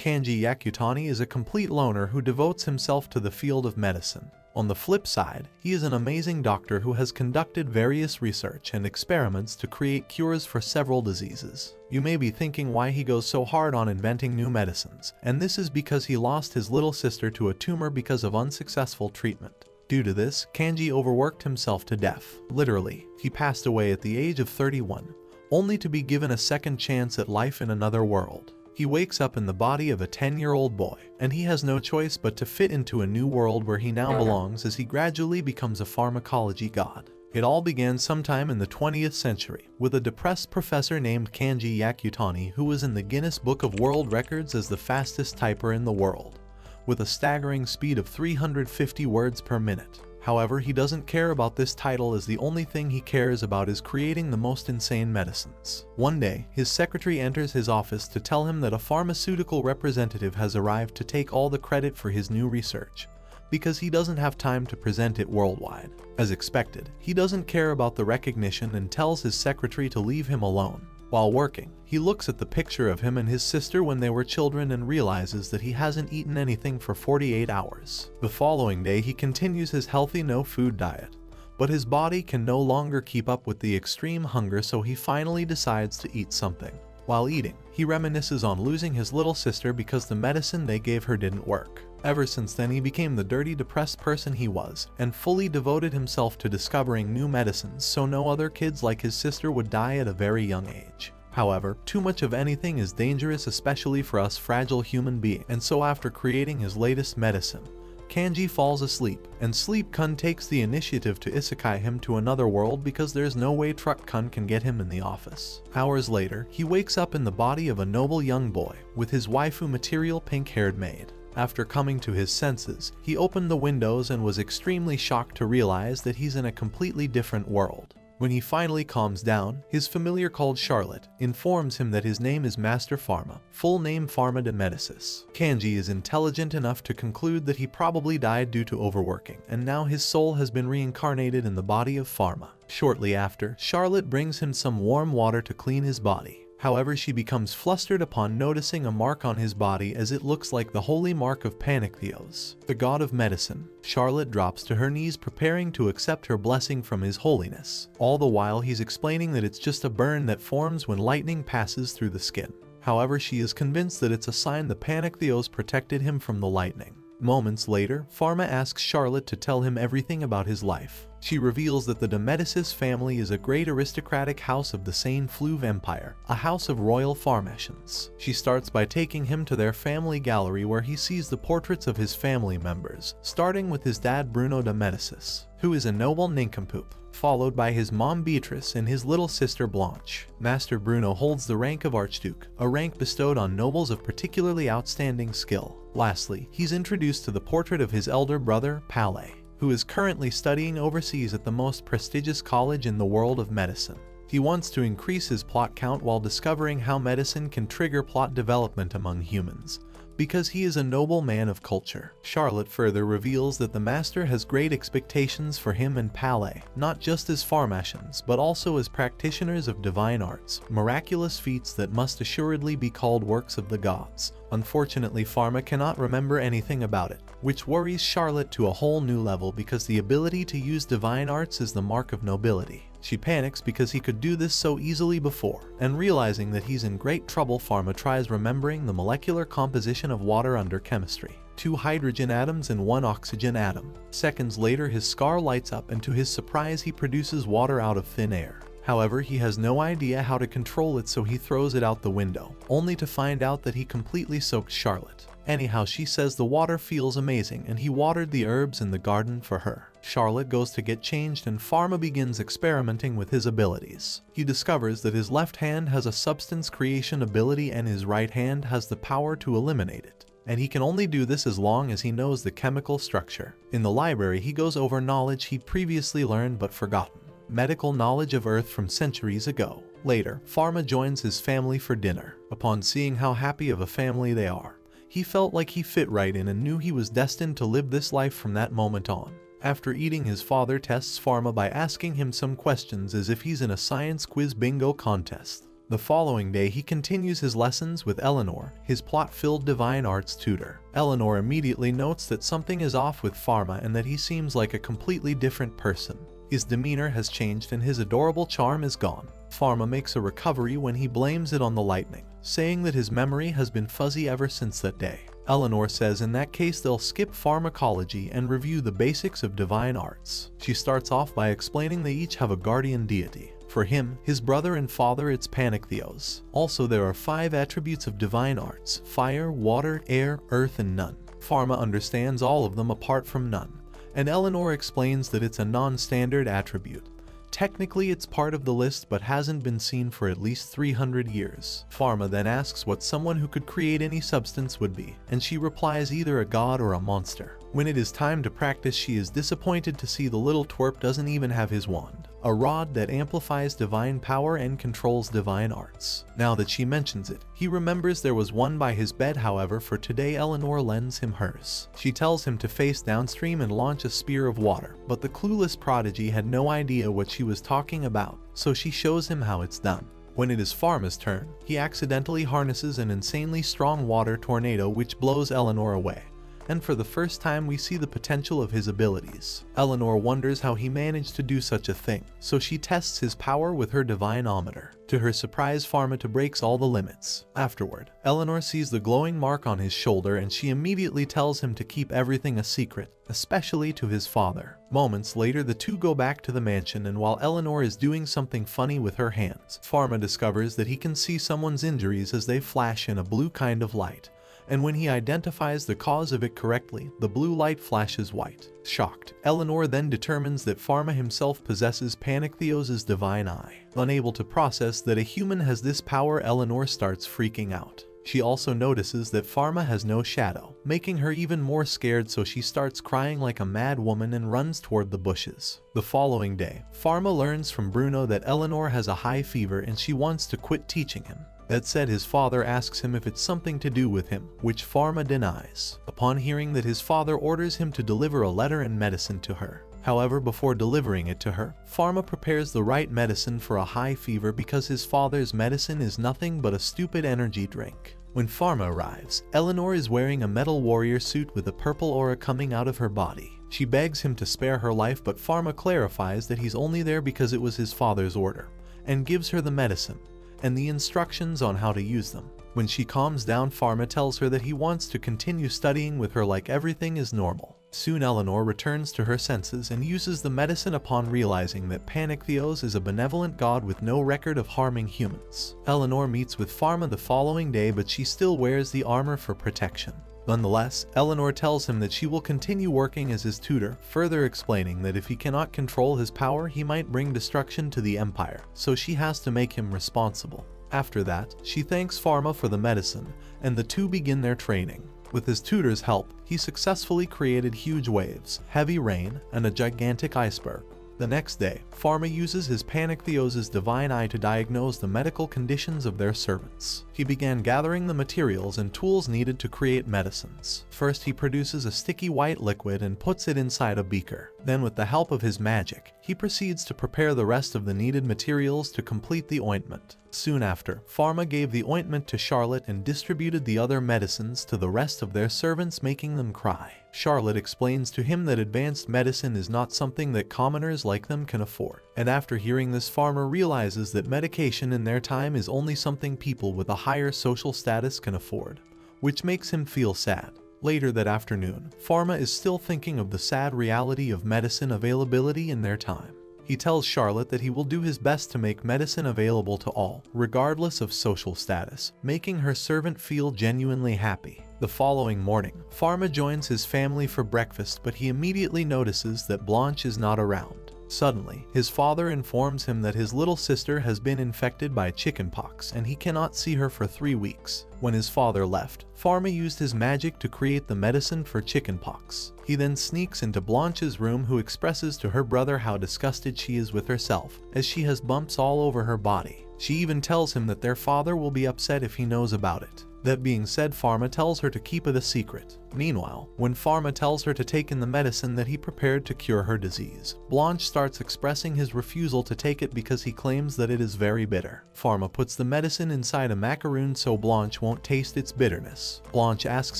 Kanji Yakutani is a complete loner who devotes himself to the field of medicine. On the flip side, he is an amazing doctor who has conducted various research and experiments to create cures for several diseases. You may be thinking why he goes so hard on inventing new medicines, and this is because he lost his little sister to a tumor because of unsuccessful treatment. Due to this, Kanji overworked himself to death. Literally, he passed away at the age of 31, only to be given a second chance at life in another world. He wakes up in the body of a 10-year-old boy, and he has no choice but to fit into a new world where he now belongs as he gradually becomes a pharmacology god. It all began sometime in the 20th century, with a depressed professor named Kanji Yakutani who was in the Guinness Book of World Records as the fastest typer in the world, with a staggering speed of 350 words per minute. However, he doesn't care about this title, as the only thing he cares about is creating the most insane medicines. One day, his secretary enters his office to tell him that a pharmaceutical representative has arrived to take all the credit for his new research, because he doesn't have time to present it worldwide. As expected, he doesn't care about the recognition and tells his secretary to leave him alone. While working, he looks at the picture of him and his sister when they were children and realizes that he hasn't eaten anything for 48 hours. The following day, he continues his healthy no-food diet, but his body can no longer keep up with the extreme hunger, so he finally decides to eat something. While eating, he reminisces on losing his little sister because the medicine they gave her didn't work. Ever since then, he became the dirty, depressed person he was, and fully devoted himself to discovering new medicines so no other kids like his sister would die at a very young age. However, too much of anything is dangerous, especially for us fragile human beings, and so after creating his latest medicine, Kanji falls asleep, and Sleep Kun takes the initiative to isekai him to another world because there's no way Truck Kun can get him in the office. Hours later, he wakes up in the body of a noble young boy, with his waifu material pink-haired maid. After coming to his senses, he opened the windows and was extremely shocked to realize that he's in a completely different world. When he finally calms down, his familiar called Charlotte informs him that his name is Master Pharma, full name Pharma de Medicis. Kanji is intelligent enough to conclude that he probably died due to overworking, and now his soul has been reincarnated in the body of Pharma. Shortly after, Charlotte brings him some warm water to clean his body. However, she becomes flustered upon noticing a mark on his body, as it looks like the holy mark of Panactheos, the god of medicine. Charlotte drops to her knees, preparing to accept her blessing from his holiness. All the while, he's explaining that it's just a burn that forms when lightning passes through the skin. However, she is convinced that it's a sign the Panactheos protected him from the lightning. Moments later, Pharma asks Charlotte to tell him everything about his life. She reveals that the de Medicis family is a great aristocratic house of the Seine-Fleuve Empire, a house of royal Pharmacians. She starts by taking him to their family gallery, where he sees the portraits of his family members, starting with his dad Bruno de Medicis, who is a noble nincompoop, followed by his mom Beatrice and his little sister Blanche. Master Bruno holds the rank of Archduke, a rank bestowed on nobles of particularly outstanding skill. Lastly, he's introduced to the portrait of his elder brother, Palais, who is currently studying overseas at the most prestigious college in the world of medicine. He wants to increase his plot count while discovering how medicine can trigger plot development among humans, because he is a noble man of culture. Charlotte further reveals that the master has great expectations for him and Palais, not just as Pharmacians, but also as practitioners of divine arts, miraculous feats that must assuredly be called works of the gods. Unfortunately, Pharma cannot remember anything about it, which worries Charlotte to a whole new level, because the ability to use divine arts is the mark of nobility. She panics because he could do this so easily before, and realizing that he's in great trouble, Pharma tries remembering the molecular composition of water under chemistry. 2 hydrogen atoms and 1 oxygen atom. Seconds later, his scar lights up, and to his surprise, he produces water out of thin air. However, he has no idea how to control it, so he throws it out the window, only to find out that he completely soaked Charlotte. Anyhow, she says the water feels amazing, and he watered the herbs in the garden for her. Charlotte goes to get changed, and Pharma begins experimenting with his abilities. He discovers that his left hand has a substance creation ability and his right hand has the power to eliminate it, and he can only do this as long as he knows the chemical structure. In the library, he goes over knowledge he previously learned but forgotten. Medical knowledge of Earth from centuries ago. Later, Pharma joins his family for dinner. Upon seeing how happy of a family they are, he felt like he fit right in and knew he was destined to live this life from that moment on. After eating, his father tests Pharma by asking him some questions as if he's in a science quiz bingo contest. The following day he continues his lessons with Eleanor, his plot-filled divine arts tutor. Eleanor immediately notes that something is off with Pharma and that he seems like a completely different person. His demeanor has changed and his adorable charm is gone. Pharma makes a recovery when he blames it on the lightning, saying that his memory has been fuzzy ever since that day. Eleanor says in that case they'll skip pharmacology and review the basics of divine arts. She starts off by explaining they each have a guardian deity. For him, his brother and father, it's Panactheos. Also, there are 5 attributes of divine arts: fire, water, air, earth, and none. Pharma understands all of them apart from none, and Eleanor explains that it's a non-standard attribute. Technically, it's part of the list but hasn't been seen for at least 300 years. Pharma then asks what someone who could create any substance would be, and she replies either a god or a monster. When it is time to practice, she is disappointed to see the little twerp doesn't even have his wand, a rod that amplifies divine power and controls divine arts. Now that she mentions it, he remembers there was one by his bed. However, for today Eleanor lends him hers. She tells him to face downstream and launch a spear of water, but the clueless Prodigy had no idea what she was talking about, so she shows him how it's done. When it is Pharma's turn, he accidentally harnesses an insanely strong water tornado which blows Eleanor away, and for the first time we see the potential of his abilities. Eleanor wonders how he managed to do such a thing, so she tests his power with her divine-ometer. To her surprise, Pharma breaks all the limits. Afterward, Eleanor sees the glowing mark on his shoulder and she immediately tells him to keep everything a secret, especially to his father. Moments later, the two go back to the mansion, and while Eleanor is doing something funny with her hands, Pharma discovers that he can see someone's injuries as they flash in a blue kind of light. And when he identifies the cause of it correctly, the blue light flashes white. Shocked, Eleanor then determines that Pharma himself possesses Panactheos' divine eye. Unable to process that a human has this power, Eleanor starts freaking out. She also notices that Pharma has no shadow, making her even more scared, so she starts crying like a mad woman and runs toward the bushes. The following day, Pharma learns from Bruno that Eleanor has a high fever and she wants to quit teaching him. That said, his father asks him if it's something to do with him, which Pharma denies. Upon hearing that, his father orders him to deliver a letter and medicine to her. However, before delivering it to her, Pharma prepares the right medicine for a high fever because his father's medicine is nothing but a stupid energy drink. When Pharma arrives, Eleanor is wearing a metal warrior suit with a purple aura coming out of her body. She begs him to spare her life, but Pharma clarifies that he's only there because it was his father's order, and gives her the medicine and the instructions on how to use them. When she calms down, Pharma tells her that he wants to continue studying with her like everything is normal. Soon Eleanor returns to her senses and uses the medicine upon realizing that Panactheos is a benevolent god with no record of harming humans. Eleanor meets with Pharma the following day, but she still wears the armor for protection. Nonetheless, Eleanor tells him that she will continue working as his tutor, further explaining that if he cannot control his power, he might bring destruction to the Empire, so she has to make him responsible. After that, she thanks Pharma for the medicine, and the two begin their training. With his tutor's help, he successfully created huge waves, heavy rain, and a gigantic iceberg. The next day, Pharma uses his Panactheos' divine eye to diagnose the medical conditions of their servants. He began gathering the materials and tools needed to create medicines. First, he produces a sticky white liquid and puts it inside a beaker. Then, with the help of his magic, he proceeds to prepare the rest of the needed materials to complete the ointment. Soon after, Pharma gave the ointment to Charlotte and distributed the other medicines to the rest of their servants, making them cry. Charlotte explains to him that advanced medicine is not something that commoners like them can afford. And after hearing this, Pharma realizes that medication in their time is only something people with a higher social status can afford, which makes him feel sad. Later that afternoon, Pharma is still thinking of the sad reality of medicine availability in their time. He tells Charlotte that he will do his best to make medicine available to all, regardless of social status, making her servant feel genuinely happy. The following morning, Pharma joins his family for breakfast, but he immediately notices that Blanche is not around. Suddenly, his father informs him that his little sister has been infected by chickenpox and he cannot see her for 3 weeks. When his father left, Pharma used his magic to create the medicine for chickenpox. He then sneaks into Blanche's room, who expresses to her brother how disgusted she is with herself, as she has bumps all over her body. She even tells him that their father will be upset if he knows about it. That being said, Pharma tells her to keep it a secret. Meanwhile, when Pharma tells her to take in the medicine that he prepared to cure her disease, Blanche starts expressing his refusal to take it because he claims that it is very bitter. Pharma puts the medicine inside a macaroon so Blanche won't taste its bitterness. Blanche asks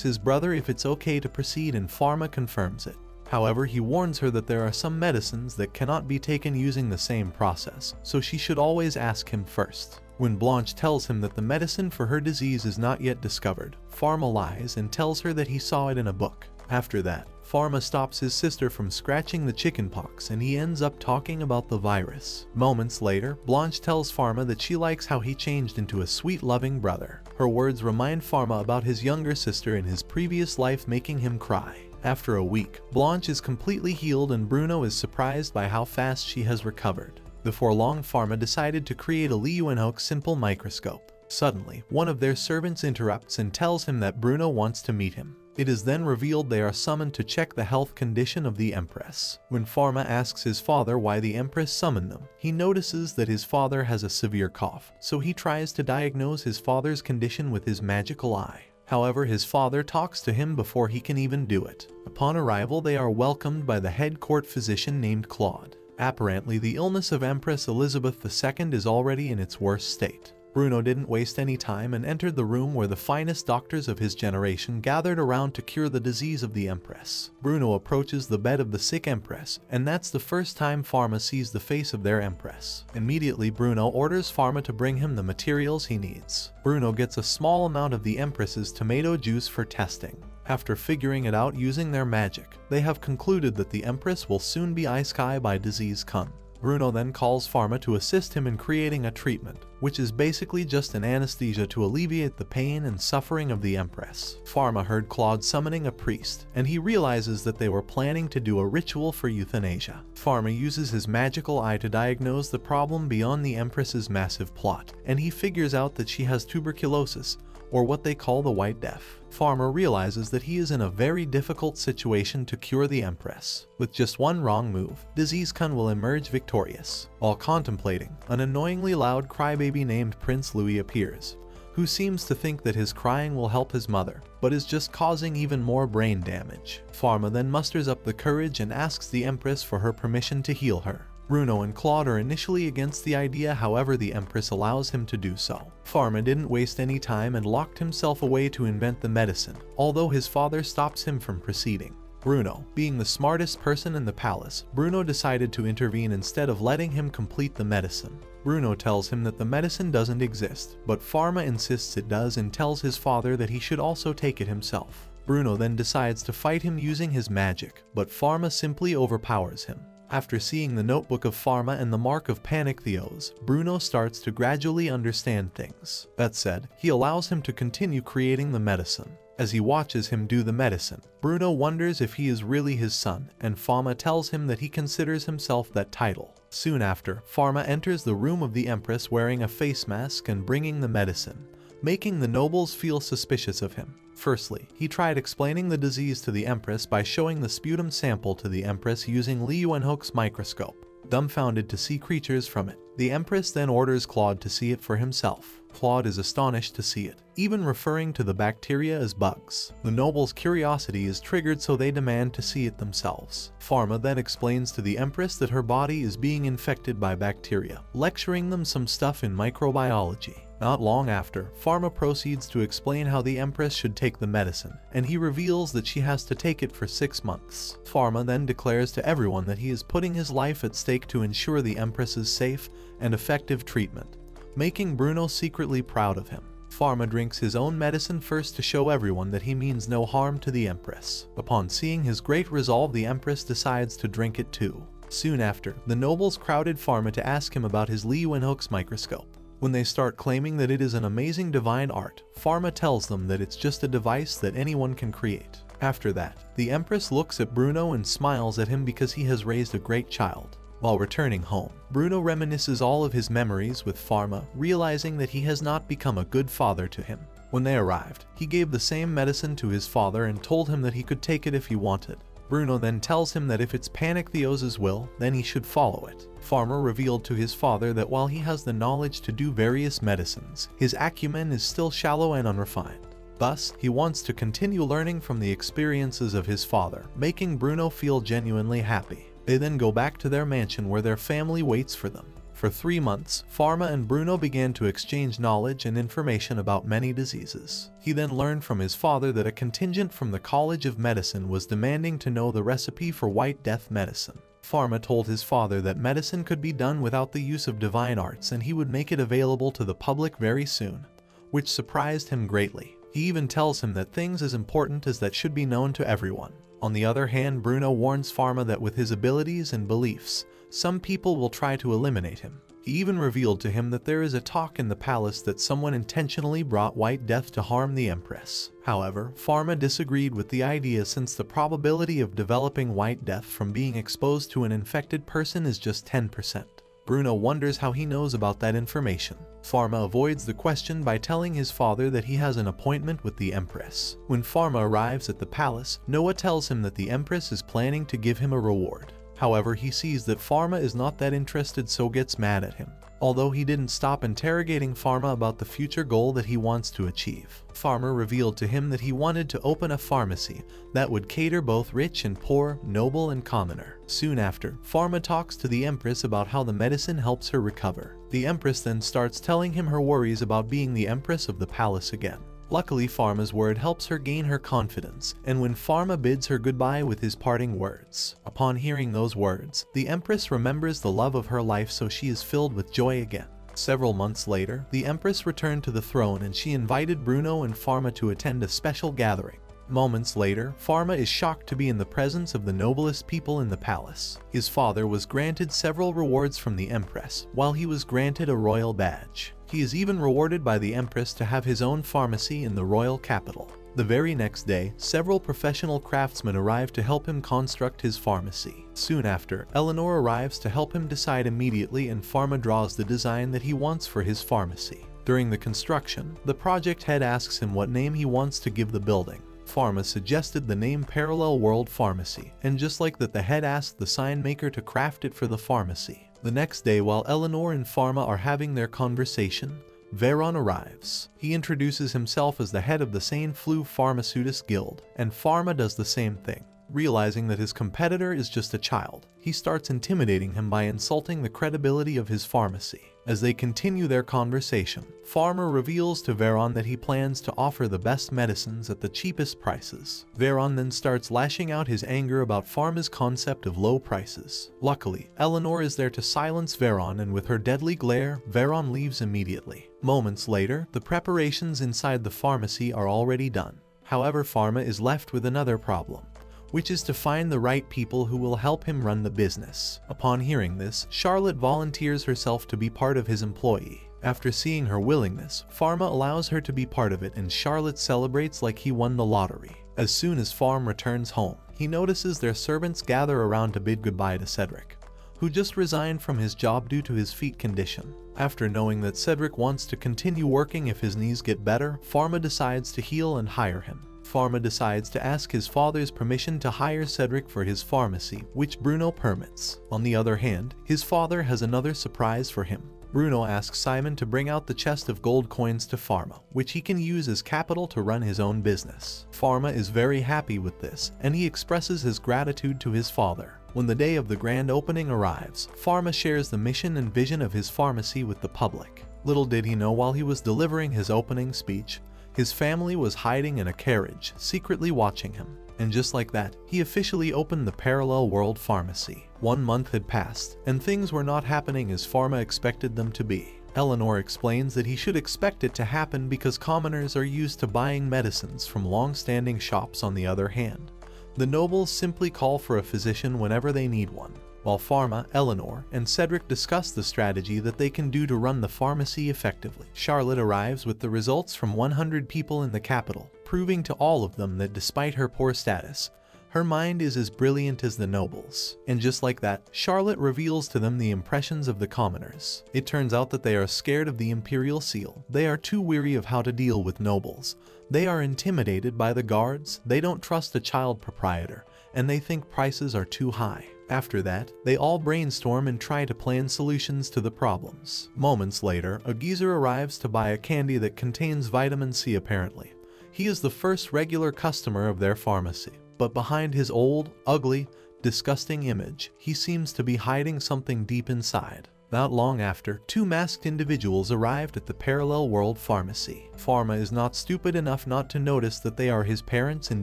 his brother if it's okay to proceed and Pharma confirms it. However, he warns her that there are some medicines that cannot be taken using the same process, so she should always ask him first. When Blanche tells him that the medicine for her disease is not yet discovered, Pharma lies and tells her that he saw it in a book. After that, Pharma stops his sister from scratching the chickenpox and he ends up talking about the virus. Moments later, Blanche tells Pharma that she likes how he changed into a sweet, loving brother. Her words remind Pharma about his younger sister in his previous life, making him cry. After a week, Blanche is completely healed and Bruno is surprised by how fast she has recovered. Before long, Pharma decided to create a Leeuwenhoek simple microscope. Suddenly, one of their servants interrupts and tells him that Bruno wants to meet him. It is then revealed they are summoned to check the health condition of the Empress. When Pharma asks his father why the Empress summoned them, he notices that his father has a severe cough, so he tries to diagnose his father's condition with his magical eye. However, his father talks to him before he can even do it. Upon arrival, they are welcomed by the head court physician named Claude. Apparently, the illness of Empress Elizabeth II is already in its worst state. Bruno didn't waste any time and entered the room where the finest doctors of his generation gathered around to cure the disease of the Empress. Bruno approaches the bed of the sick Empress, and that's the first time Pharma sees the face of their Empress. Immediately, Bruno orders Pharma to bring him the materials he needs. Bruno gets a small amount of the Empress's tomato juice for testing. After figuring it out using their magic, they have concluded that the Empress will soon be ice-sky by disease Kun. Bruno then calls Pharma to assist him in creating a treatment, which is basically just an anesthesia to alleviate the pain and suffering of the Empress. Pharma heard Claude summoning a priest, and he realizes that they were planning to do a ritual for euthanasia. Pharma uses his magical eye to diagnose the problem beyond the Empress's massive plot, and he figures out that she has tuberculosis, or what they call the White Death. Pharma realizes that he is in a very difficult situation to cure the Empress. With just one wrong move, Disease Kun will emerge victorious. While contemplating, an annoyingly loud crybaby named Prince Louis appears, who seems to think that his crying will help his mother, but is just causing even more brain damage. Pharma then musters up the courage and asks the Empress for her permission to heal her. Bruno and Claude are initially against the idea, however the Empress allows him to do so. Pharma didn't waste any time and locked himself away to invent the medicine, although his father stops him from proceeding. Bruno, being the smartest person in the palace, Bruno decided to intervene instead of letting him complete the medicine. Bruno tells him that the medicine doesn't exist, but Pharma insists it does and tells his father that he should also take it himself. Bruno then decides to fight him using his magic, but Pharma simply overpowers him. After seeing the notebook of Pharma and the mark of Panic Theos, Bruno starts to gradually understand things. That said, he allows him to continue creating the medicine. As he watches him do the medicine, Bruno wonders if he is really his son, and Pharma tells him that he considers himself that title. Soon after, Pharma enters the room of the Empress wearing a face mask and bringing the medicine, making the nobles feel suspicious of him. Firstly, he tried explaining the disease to the Empress by showing the sputum sample to the Empress using Leeuwenhoek's microscope. Dumbfounded to see creatures from it, the Empress then orders Claude to see it for himself. Claude is astonished to see it, even referring to the bacteria as bugs. The nobles' curiosity is triggered, so they demand to see it themselves. Pharma then explains to the Empress that her body is being infected by bacteria, lecturing them some stuff in microbiology. Not long after, Pharma proceeds to explain how the Empress should take the medicine, and he reveals that she has to take it for 6 months. Pharma then declares to everyone that he is putting his life at stake to ensure the Empress's safe and effective treatment, making Bruno secretly proud of him. Pharma drinks his own medicine first to show everyone that he means no harm to the Empress. Upon seeing his great resolve, the Empress decides to drink it too. Soon after, the nobles crowded Pharma to ask him about his Leeuwenhoek's microscope. When they start claiming that it is an amazing divine art, Pharma tells them that it's just a device that anyone can create. After that, the Empress looks at Bruno and smiles at him because he has raised a great child. While returning home, Bruno reminisces all of his memories with Pharma, realizing that he has not become a good father to him. When they arrived, he gave the same medicine to his father and told him that he could take it if he wanted. Bruno then tells him that if it's Panactheos' will, then he should follow it. Farmer revealed to his father that while he has the knowledge to do various medicines, his acumen is still shallow and unrefined. Thus, he wants to continue learning from the experiences of his father, making Bruno feel genuinely happy. They then go back to their mansion where their family waits for them. For 3 months, Pharma and Bruno began to exchange knowledge and information about many diseases. He then learned from his father that a contingent from the College of Medicine was demanding to know the recipe for White Death medicine. Pharma told his father that medicine could be done without the use of divine arts and he would make it available to the public very soon, which surprised him greatly. He even tells him that things as important as that should be known to everyone. On the other hand, Bruno warns Pharma that with his abilities and beliefs, some people will try to eliminate him. He even revealed to him that there is a talk in the palace that someone intentionally brought White Death to harm the Empress. However, Pharma disagreed with the idea since the probability of developing White Death from being exposed to an infected person is just 10%. Bruno wonders how he knows about that information. Pharma avoids the question by telling his father that he has an appointment with the Empress. When Pharma arrives at the palace, Noah tells him that the Empress is planning to give him a reward. However, he sees that Pharma is not that interested, so gets mad at him. Although he didn't stop interrogating Pharma about the future goal that he wants to achieve. Pharma revealed to him that he wanted to open a pharmacy that would cater both rich and poor, noble and commoner. Soon after, Pharma talks to the Empress about how the medicine helps her recover. The Empress then starts telling him her worries about being the Empress of the palace again. Luckily, Pharma's word helps her gain her confidence, and when Pharma bids her goodbye with his parting words. Upon hearing those words, the Empress remembers the love of her life, so she is filled with joy again. Several months later, the Empress returned to the throne and she invited Bruno and Pharma to attend a special gathering. Moments later, Pharma is shocked to be in the presence of the noblest people in the palace. His father was granted several rewards from the Empress, while he was granted a royal badge. He is even rewarded by the Empress to have his own pharmacy in the royal capital. The very next day, several professional craftsmen arrive to help him construct his pharmacy. Soon after, Eleanor arrives to help him decide immediately, and Pharma draws the design that he wants for his pharmacy. During the construction, the project head asks him what name he wants to give the building. Pharma suggested the name Parallel World Pharmacy, and just like that, the head asked the sign maker to craft it for the pharmacy. The next day, while Eleanor and Pharma are having their conversation, Veron arrives. He introduces himself as the head of the Sane Flu Pharmaceutics Guild, and Pharma does the same thing. Realizing that his competitor is just a child, he starts intimidating him by insulting the credibility of his pharmacy. As they continue their conversation, Pharma reveals to Veron that he plans to offer the best medicines at the cheapest prices. Veron then starts lashing out his anger about Pharma's concept of low prices. Luckily, Eleanor is there to silence Veron, and with her deadly glare, Veron leaves immediately. Moments later, the preparations inside the pharmacy are already done. However, Pharma is left with another problem, which is to find the right people who will help him run the business. Upon hearing this, Charlotte volunteers herself to be part of his employee. After seeing her willingness, Pharma allows her to be part of it, and Charlotte celebrates like he won the lottery. As soon as Pharma returns home, he notices their servants gather around to bid goodbye to Cedric, who just resigned from his job due to his feet condition. After knowing that Cedric wants to continue working if his knees get better, Pharma decides to heal and hire him. Pharma decides to ask his father's permission to hire Cedric for his pharmacy, which Bruno permits. On the other hand, his father has another surprise for him. Bruno asks Simon to bring out the chest of gold coins to Pharma, which he can use as capital to run his own business. Pharma is very happy with this, and he expresses his gratitude to his father. When the day of the grand opening arrives, Pharma shares the mission and vision of his pharmacy with the public. Little did he know, while he was delivering his opening speech, his family was hiding in a carriage, secretly watching him. And just like that, he officially opened the Parallel World Pharmacy. 1 month had passed, and things were not happening as Pharma expected them to be. Eleanor explains that he should expect it to happen because commoners are used to buying medicines from long-standing shops. On the other hand, the nobles simply call for a physician whenever they need one. While Pharma, Eleanor, and Cedric discuss the strategy that they can do to run the pharmacy effectively, Charlotte arrives with the results from 100 people in the capital, proving to all of them that despite her poor status, her mind is as brilliant as the nobles. And just like that, Charlotte reveals to them the impressions of the commoners. It turns out that they are scared of the imperial seal. They are too weary of how to deal with nobles. They are intimidated by the guards. They don't trust a child proprietor, and they think prices are too high. After that, they all brainstorm and try to plan solutions to the problems. Moments later, a geezer arrives to buy a candy that contains vitamin C apparently. He is the first regular customer of their pharmacy, but behind his old, ugly, disgusting image, he seems to be hiding something deep inside. Not long after, two masked individuals arrived at the parallel world pharmacy. Pharma is not stupid enough not to notice that they are his parents in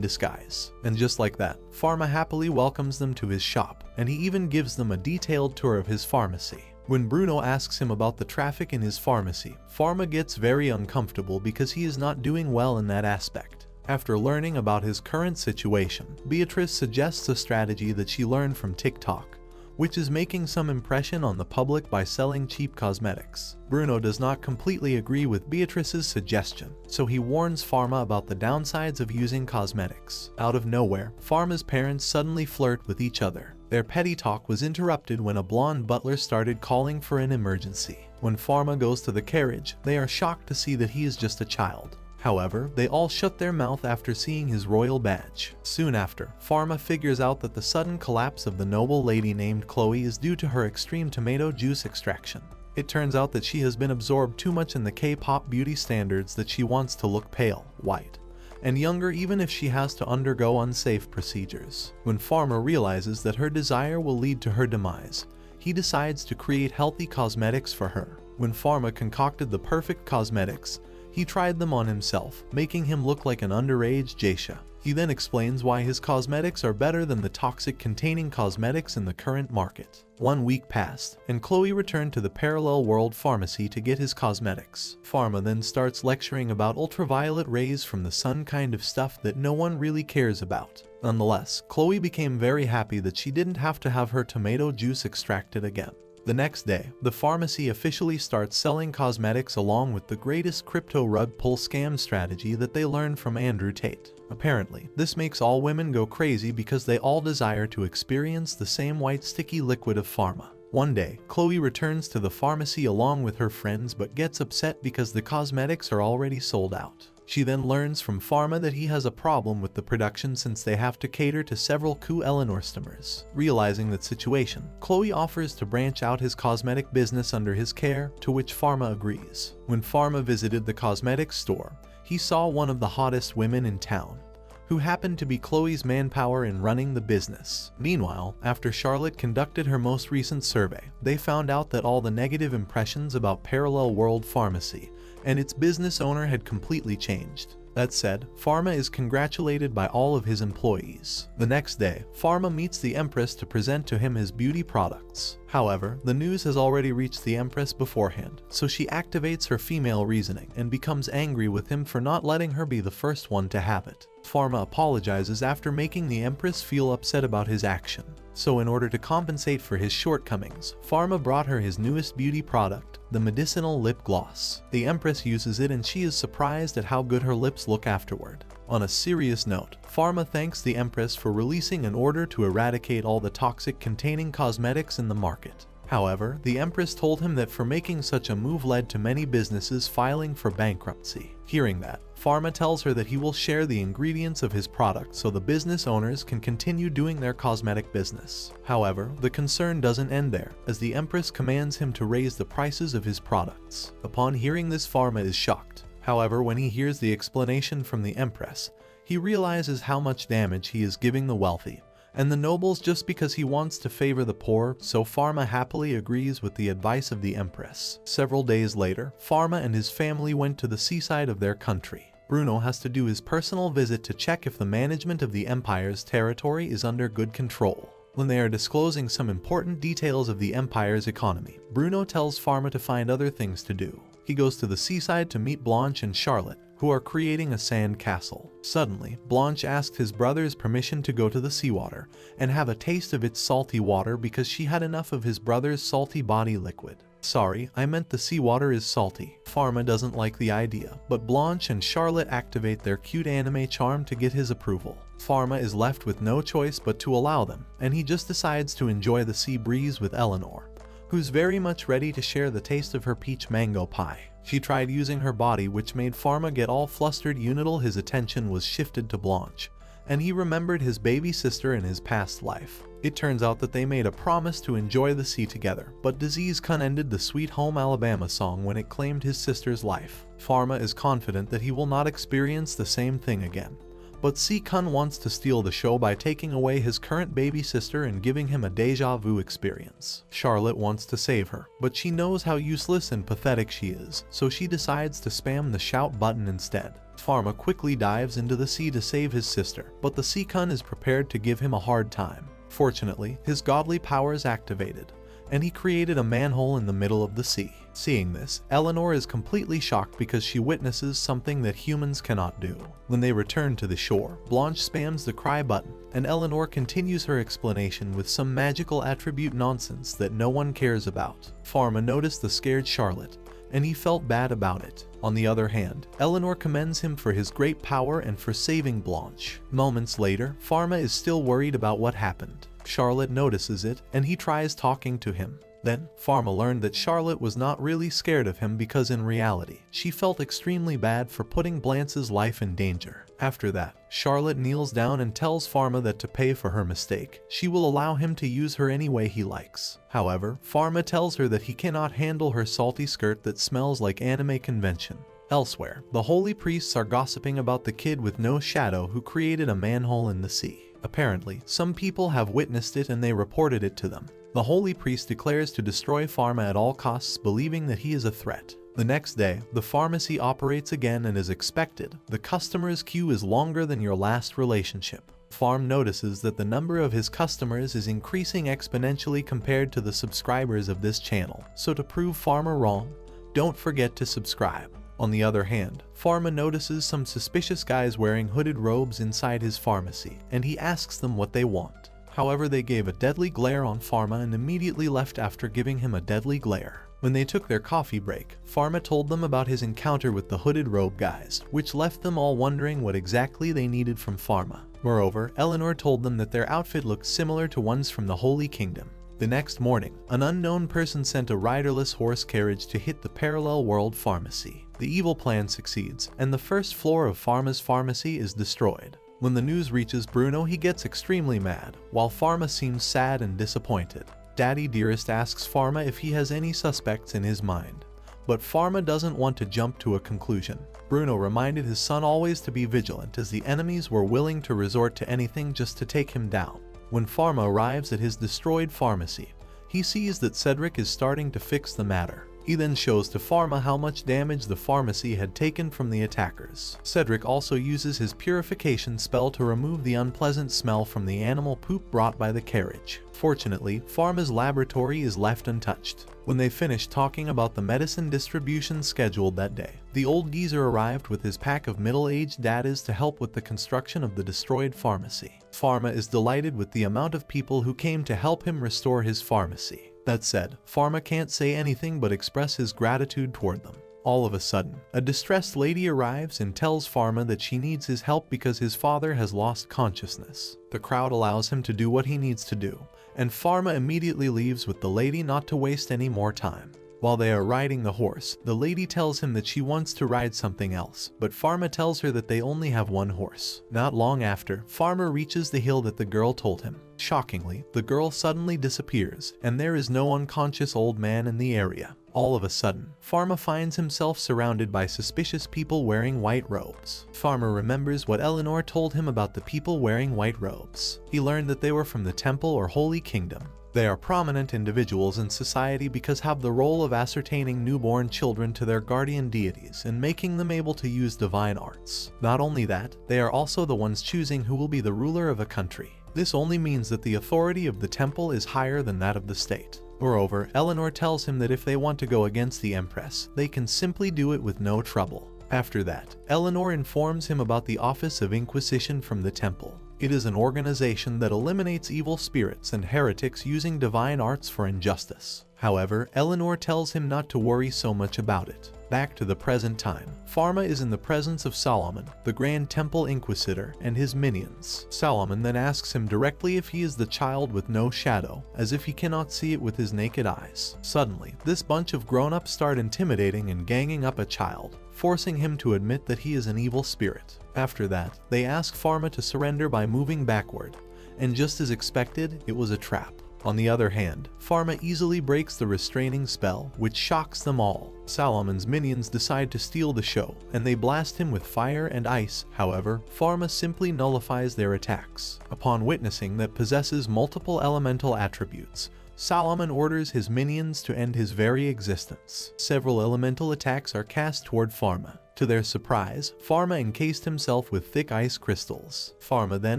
disguise. And just like that, Pharma happily welcomes them to his shop, and he even gives them a detailed tour of his pharmacy. When Bruno asks him about the traffic in his pharmacy, Pharma gets very uncomfortable because he is not doing well in that aspect. After learning about his current situation, Beatrice suggests a strategy that she learned from TikTok, which is making some impression on the public by selling cheap cosmetics. Bruno does not completely agree with Beatrice's suggestion, so he warns Pharma about the downsides of using cosmetics. Out of nowhere, Pharma's parents suddenly flirt with each other. Their petty talk was interrupted when a blonde butler started calling for an emergency. When Pharma goes to the carriage, they are shocked to see that he is just a child. However, they all shut their mouth after seeing his royal badge. Soon after, Pharma figures out that the sudden collapse of the noble lady named Chloe is due to her extreme tomato juice extraction. It turns out that she has been absorbed too much in the K-pop beauty standards that she wants to look pale, white, and younger even if she has to undergo unsafe procedures. When Pharma realizes that her desire will lead to her demise, he decides to create healthy cosmetics for her. When Pharma concocted the perfect cosmetics, he tried them on himself, making him look like an underage geisha. He then explains why his cosmetics are better than the toxic-containing cosmetics in the current market. 1 week passed, and Chloe returned to the parallel world pharmacy to get his cosmetics. Pharma then starts lecturing about ultraviolet rays from the sun, kind of stuff that no one really cares about. Nonetheless, Chloe became very happy that she didn't have to have her tomato juice extracted again. The next day, the pharmacy officially starts selling cosmetics along with the greatest crypto rug pull scam strategy that they learned from Andrew Tate. Apparently, this makes all women go crazy because they all desire to experience the same white sticky liquid of Pharma. One day, Chloe returns to the pharmacy along with her friends but gets upset because the cosmetics are already sold out. She then learns from Pharma that he has a problem with the production since they have to cater to several Eleanostomers. Realizing that situation, Chloe offers to branch out his cosmetic business under his care, to which Pharma agrees. When Pharma visited the cosmetics store, he saw one of the hottest women in town, who happened to be Chloe's manpower in running the business. Meanwhile, after Charlotte conducted her most recent survey, they found out that all the negative impressions about Parallel World Pharmacy and its business owner had completely changed. That said, Pharma is congratulated by all of his employees. The next day, Pharma meets the Empress to present to him his beauty products. However, the news has already reached the Empress beforehand, so she activates her female reasoning and becomes angry with him for not letting her be the first one to have it. Pharma apologizes after making the Empress feel upset about his action. So in order to compensate for his shortcomings, Pharma brought her his newest beauty product, the medicinal lip gloss. The Empress uses it and she is surprised at how good her lips look afterward. On a serious note, Pharma thanks the Empress for releasing an order to eradicate all the toxic-containing cosmetics in the market. However, the Empress told him that for making such a move led to many businesses filing for bankruptcy. Hearing that, Pharma tells her that he will share the ingredients of his product so the business owners can continue doing their cosmetic business. However, the concern doesn't end there, as the Empress commands him to raise the prices of his products. Upon hearing this, Pharma is shocked. However, when he hears the explanation from the Empress, he realizes how much damage he is giving the wealthy and the nobles just because he wants to favor the poor, so Pharma happily agrees with the advice of the Empress. Several days later, Pharma and his family went to the seaside of their country. Bruno has to do his personal visit to check if the management of the Empire's territory is under good control. When they are disclosing some important details of the Empire's economy, Bruno tells Pharma to find other things to do. He goes to the seaside to meet Blanche and Charlotte, who are creating a sand castle. Suddenly, Blanche asked his brother's permission to go to the seawater and have a taste of its salty water because she had enough of his brother's salty body liquid. Sorry, I meant the seawater is salty. Pharma doesn't like the idea, but Blanche and Charlotte activate their cute anime charm to get his approval. Pharma is left with no choice but to allow them, and he just decides to enjoy the sea breeze with Eleanor, who's very much ready to share the taste of her peach mango pie. She tried using her body, which made Pharma get all flustered until his attention was shifted to Blanche, and he remembered his baby sister in his past life. It turns out that they made a promise to enjoy the sea together, but Disease Kun ended the Sweet Home Alabama song when it claimed his sister's life. Pharma is confident that he will not experience the same thing again. But C-Kun wants to steal the show by taking away his current baby sister and giving him a deja vu experience. Charlotte wants to save her, but she knows how useless and pathetic she is, so she decides to spam the shout button instead. Pharma quickly dives into the sea to save his sister, but the C-Kun is prepared to give him a hard time. Fortunately, his godly powers activated, and he created a manhole in the middle of the sea. Seeing this, Eleanor is completely shocked because she witnesses something that humans cannot do. When they return to the shore, Blanche spams the cry button, and Eleanor continues her explanation with some magical attribute nonsense that no one cares about. Pharma noticed the scared Charlotte, and he felt bad about it. On the other hand, Eleanor commends him for his great power and for saving Blanche. Moments later, Pharma is still worried about what happened. Charlotte notices it, and he tries talking to him. Then, Pharma learned that Charlotte was not really scared of him because in reality, she felt extremely bad for putting Blanche's life in danger. After that, Charlotte kneels down and tells Pharma that to pay for her mistake, she will allow him to use her any way he likes. However, Pharma tells her that he cannot handle her salty skirt that smells like anime convention. Elsewhere, the holy priests are gossiping about the kid with no shadow who created a manhole in the sea. Apparently, some people have witnessed it and they reported it to them. The holy priest declares to destroy Pharma at all costs, believing that he is a threat. The next day, the pharmacy operates again and as expected, the customer's queue is longer than your last relationship. Pharma notices that the number of his customers is increasing exponentially compared to the subscribers of this channel. So to prove Pharma wrong, don't forget to subscribe. On the other hand, Pharma notices some suspicious guys wearing hooded robes inside his pharmacy, and he asks them what they want. However, they gave a deadly glare on Pharma and immediately left after giving him a deadly glare. When they took their coffee break, Pharma told them about his encounter with the hooded robe guys, which left them all wondering what exactly they needed from Pharma. Moreover, Eleanor told them that their outfit looked similar to ones from the Holy Kingdom. The next morning, an unknown person sent a riderless horse carriage to hit the parallel world pharmacy. The evil plan succeeds, and the first floor of Pharma's pharmacy is destroyed. When the news reaches Bruno, he gets extremely mad, while Pharma seems sad and disappointed. Daddy Dearest asks Pharma if he has any suspects in his mind, but Pharma doesn't want to jump to a conclusion. Bruno reminded his son always to be vigilant as the enemies were willing to resort to anything just to take him down. When Pharma arrives at his destroyed pharmacy, he sees that Cedric is starting to fix the matter. He then shows to Pharma how much damage the pharmacy had taken from the attackers. Cedric also uses his purification spell to remove the unpleasant smell from the animal poop brought by the carriage. Fortunately, Pharma's laboratory is left untouched. When they finish talking about the medicine distribution scheduled that day, the old geezer arrived with his pack of middle-aged daddies to help with the construction of the destroyed pharmacy. Pharma is delighted with the amount of people who came to help him restore his pharmacy. That said, Pharma can't say anything but express his gratitude toward them. All of a sudden, a distressed lady arrives and tells Pharma that she needs his help because his father has lost consciousness. The crowd allows him to do what he needs to do, and Pharma immediately leaves with the lady not to waste any more time. While they are riding the horse, the lady tells him that she wants to ride something else, but Pharma tells her that they only have one horse. Not long after, Pharma reaches the hill that the girl told him. Shockingly, the girl suddenly disappears, and there is no unconscious old man in the area. All of a sudden, Pharma finds himself surrounded by suspicious people wearing white robes. Pharma remembers what Eleanor told him about the people wearing white robes. He learned that they were from the Temple or Holy Kingdom. They are prominent individuals in society because have the role of ascertaining newborn children to their guardian deities and making them able to use divine arts. Not only that, they are also the ones choosing who will be the ruler of a country. This only means that the authority of the temple is higher than that of the state. Moreover, Eleanor tells him that if they want to go against the Empress, they can simply do it with no trouble. After that, Eleanor informs him about the Office of Inquisition from the temple. It is an organization that eliminates evil spirits and heretics using divine arts for injustice. However, Eleanor tells him not to worry so much about it. Back to the present time, Pharma is in the presence of Solomon, the Grand Temple Inquisitor, and his minions. Solomon then asks him directly if he is the child with no shadow, as if he cannot see it with his naked eyes. Suddenly, this bunch of grown-ups start intimidating and ganging up a child, forcing him to admit that he is an evil spirit. After that, they ask Pharma to surrender by moving backward, and just as expected, it was a trap. On the other hand, Pharma easily breaks the restraining spell, which shocks them all. Salomon's minions decide to steal the show, and they blast him with fire and ice. However, Pharma simply nullifies their attacks. Upon witnessing that possesses multiple elemental attributes, Salomon orders his minions to end his very existence. Several elemental attacks are cast toward Pharma. To their surprise, Pharma encased himself with thick ice crystals. Pharma then